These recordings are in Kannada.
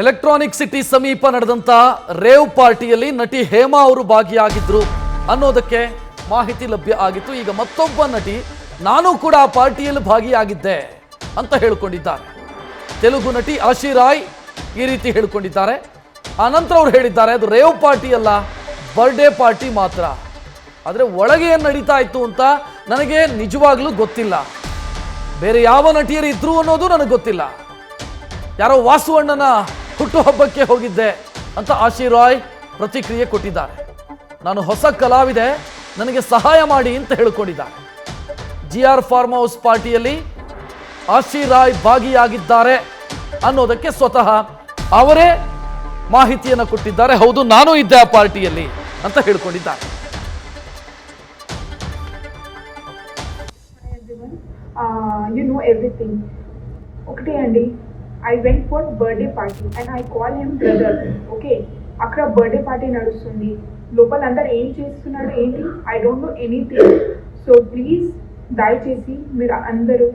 ಎಲೆಕ್ಟ್ರಾನಿಕ್ ಸಿಟಿ ಸಮೀಪ ನಡೆದಂತ ರೇವ್ ಪಾರ್ಟಿಯಲ್ಲಿ ನಟಿ ಹೇಮಾ ಅವರು ಭಾಗಿಯಾಗಿದ್ರು ಅನ್ನೋದಕ್ಕೆ ಮಾಹಿತಿ ಲಭ್ಯ ಆಗಿತ್ತು. ಈಗ ಮತ್ತೊಬ್ಬ ನಟಿ ನಾನು ಕೂಡ ಆ ಪಾರ್ಟಿಯಲ್ಲಿ ಭಾಗಿಯಾಗಿದ್ದೆ ಅಂತ ಹೇಳಿಕೊಂಡಿದ್ದಾರೆ. ತೆಲುಗು ನಟಿ ಆಶಿ ರಾಯ್ ಈ ರೀತಿ ಹೇಳಿಕೊಂಡಿದ್ದಾರೆ. ಆನಂತರ ಅವರು ಹೇಳಿದ್ದಾರೆ ಅದು ರೇವ್ ಪಾರ್ಟಿ ಅಲ್ಲ, ಬರ್ಡೇ ಪಾರ್ಟಿ ಮಾತ್ರ. ಆದರೆ ಒಳಗೆ ಏನು ನಡೀತಾ ಇತ್ತು ಅಂತ ನನಗೆ ನಿಜವಾಗ್ಲೂ ಗೊತ್ತಿಲ್ಲ. ಬೇರೆ ಯಾವ ನಟಿಯರು ಇದ್ರು ಅನ್ನೋದು ನನಗೆ ಗೊತ್ತಿಲ್ಲ. ಯಾರೋ ವಾಸು ಅಣ್ಣನ ಹುಟ್ಟುಹಬ್ಬಕ್ಕೆ ಹೋಗಿದ್ದೆ ಅಂತ ಆಶಿ ರಾಯ್ ಪ್ರತಿಕ್ರಿಯೆ ಕೊಟ್ಟಿದ್ದಾರೆ. ನಾನು ಹೊಸ ಕಲಾವಿದೆ, ನನಗೆ ಸಹಾಯ ಮಾಡಿ ಅಂತ ಹೇಳಿಕೊಂಡಿದ್ದಾರೆ. GR ಫಾರ್ಮ್ ಹೌಸ್ ಪಾರ್ಟಿಯಲ್ಲಿ ಆಶಿ ರಾಯ್ ಭಾಗಿಯಾಗಿದ್ದಾರೆ ಅನ್ನೋದಕ್ಕೆ ಸ್ವತಃ ಅವರೇ ಮಾಹಿತಿಯನ್ನು ಕೊಟ್ಟಿದ್ದಾರೆ. ಹೌದು, ನಾನು ಇದ್ದೆ ಆ ಪಾರ್ಟಿಯಲ್ಲಿ ಅಂತ ಹೇಳಿಕೊಂಡಿದ್ದಾರೆ. You know everything. Okay, Andy. I went for birthday party and I call him brother. Okay. అక్కడ బర్త్డే పార్టీ నడుస్తుంది. లోపల అందరు ఏం చేస్తున్నారు ఏంటి? I don't know anything. So please దయచేసి మీరు అందరూ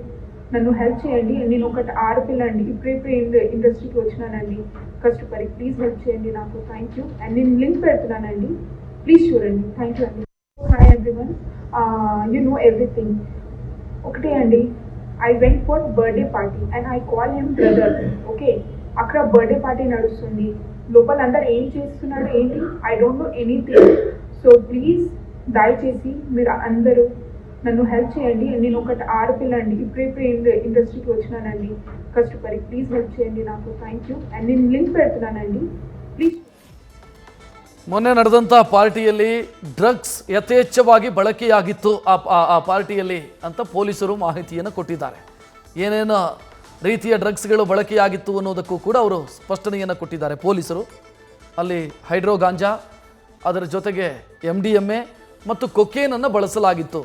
నన్ను హెల్ప్ చేయండి. నేను ఒకటి ఆడపిల్ల అండి, ఇప్పుడే ఇండస్ట్రీకి వచ్చినానండి కష్టపడి. ప్లీజ్ హెల్ప్ చేయండి నాకు. Thank you. అండ్ నేను లింక్ పెడుతున్నానండి, ప్లీజ్ చూడండి. థ్యాంక్ యూ అండి. Hi everyone, you know everything. ఒకటే అండి, I went for birthday party and I call him brother. Okay. అక్కడ బర్త్డే పార్టీ నడుస్తుంది. లోపల అందరు ఏం చేస్తున్నారు ఏంటి? I don't know anything. So please దయచేసి మీరు అందరూ నన్ను హెల్ప్ చేయండి. నేను ఒకటి ఆడపిల్ల అండి, ఇప్పుడే ఇండస్ట్రీకి వచ్చినానండి కష్టపడి. ప్లీజ్ హెల్ప్ చేయండి నాకు. Thank you. అండ్ నేను లింక్ పెడుతున్నానండి, ప్లీజ్. ಮೊನ್ನೆ ನಡೆದಂಥ ಪಾರ್ಟಿಯಲ್ಲಿ ಡ್ರಗ್ಸ್ ಯಥೇಚ್ಛವಾಗಿ ಬಳಕೆಯಾಗಿತ್ತು ಆ ಪಾರ್ಟಿಯಲ್ಲಿ ಅಂತ ಪೊಲೀಸರು ಮಾಹಿತಿಯನ್ನು ಕೊಟ್ಟಿದ್ದಾರೆ. ಏನೇನು ರೀತಿಯ ಡ್ರಗ್ಸ್ಗಳು ಬಳಕೆಯಾಗಿತ್ತು ಅನ್ನೋದಕ್ಕೂ ಕೂಡ ಅವರು ಸ್ಪಷ್ಟನೆಯನ್ನು ಕೊಟ್ಟಿದ್ದಾರೆ ಪೊಲೀಸರು. ಅಲ್ಲಿ ಹೈಡ್ರೋ ಗಾಂಜಾ, ಅದರ ಜೊತೆಗೆ MDMA ಮತ್ತು ಕೊಕೇನನ್ನು ಬಳಸಲಾಗಿತ್ತು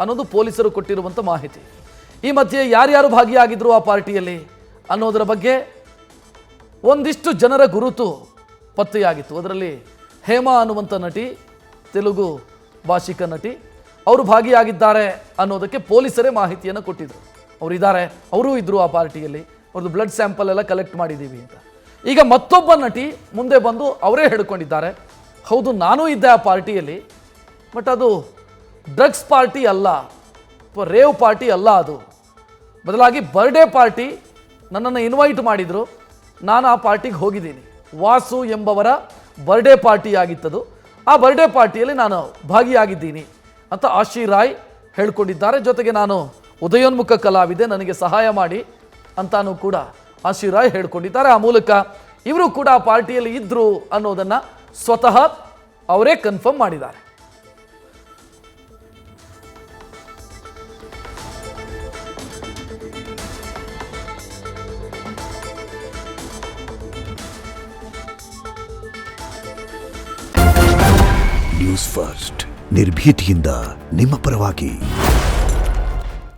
ಅನ್ನೋದು ಪೊಲೀಸರು ಕೊಟ್ಟಿರುವಂಥ ಮಾಹಿತಿ. ಈ ಮಧ್ಯೆ ಯಾರ್ಯಾರು ಭಾಗಿಯಾಗಿದ್ರು ಆ ಪಾರ್ಟಿಯಲ್ಲಿ ಅನ್ನೋದರ ಬಗ್ಗೆ ಒಂದಿಷ್ಟು ಜನರ ಗುರುತು ಪತ್ತೆಯಾಗಿತ್ತು. ಅದರಲ್ಲಿ ಹೇಮಾ ಅನ್ನುವಂಥ ನಟಿ, ತೆಲುಗು ಭಾಷಿಕ ನಟಿ, ಅವರು ಭಾಗಿಯಾಗಿದ್ದಾರೆ ಅನ್ನೋದಕ್ಕೆ ಪೊಲೀಸರೇ ಮಾಹಿತಿಯನ್ನು ಕೊಟ್ಟಿದ್ರು. ಅವರೂ ಇದ್ದರು ಆ ಪಾರ್ಟಿಯಲ್ಲಿ, ಅವ್ರದ್ದು ಬ್ಲಡ್ ಸ್ಯಾಂಪಲ್ ಎಲ್ಲ ಕಲೆಕ್ಟ್ ಮಾಡಿದ್ದೀವಿ ಅಂತ. ಈಗ ಮತ್ತೊಬ್ಬ ನಟಿ ಮುಂದೆ ಬಂದು ಅವರೇ ಹೇಳ್ಕೊಂಡಿದ್ದಾರೆ, ಹೌದು ನಾನು ಇದ್ದೆ ಆ ಪಾರ್ಟಿಯಲ್ಲಿ, ಬಟ್ ಅದು ಡ್ರಗ್ಸ್ ಪಾರ್ಟಿ ಅಲ್ಲ, ರೇವ್ ಪಾರ್ಟಿ ಅಲ್ಲ, ಅದು ಬದಲಾಗಿ ಬರ್ಡೇ ಪಾರ್ಟಿ. ನನ್ನನ್ನು ಇನ್ವೈಟ್ ಮಾಡಿದರು, ನಾನು ಆ ಪಾರ್ಟಿಗೆ ಹೋಗಿದ್ದೀನಿ. ವಾಸು ಎಂಬವರ ಬರ್ಡೇ ಪಾರ್ಟಿ ಆಗಿತ್ತದು. ಆ ಬರ್ಡೇ ಪಾರ್ಟಿಯಲ್ಲಿ ನಾನು ಭಾಗಿಯಾಗಿದ್ದೀನಿ ಅಂತ ಆಶಿ ರಾಯ್ ಹೇಳ್ಕೊಂಡಿದ್ದಾರೆ. ಜೊತೆಗೆ ನಾನು ಉದಯೋನ್ಮುಖ ಕಲಾವಿದೆ, ನನಗೆ ಸಹಾಯ ಮಾಡಿ ಅಂತಾನೂ ಕೂಡ ಆಶಿ ರಾಯ್ ಹೇಳ್ಕೊಂಡಿದ್ದಾರೆ. ಆ ಮೂಲಕ ಇವರು ಕೂಡ ಆ ಪಾರ್ಟಿಯಲ್ಲಿ ಇದ್ದರು ಅನ್ನೋದನ್ನು ಸ್ವತಃ ಅವರೇ ಕನ್ಫರ್ಮ್ ಮಾಡಿದ್ದಾರೆ. ನ್ಯೂಸ್ ಫಸ್ಟ್, ನಿರ್ಭೀತಿಯಿಂದ ನಿಮ್ಮ ಪರವಾಗಿ.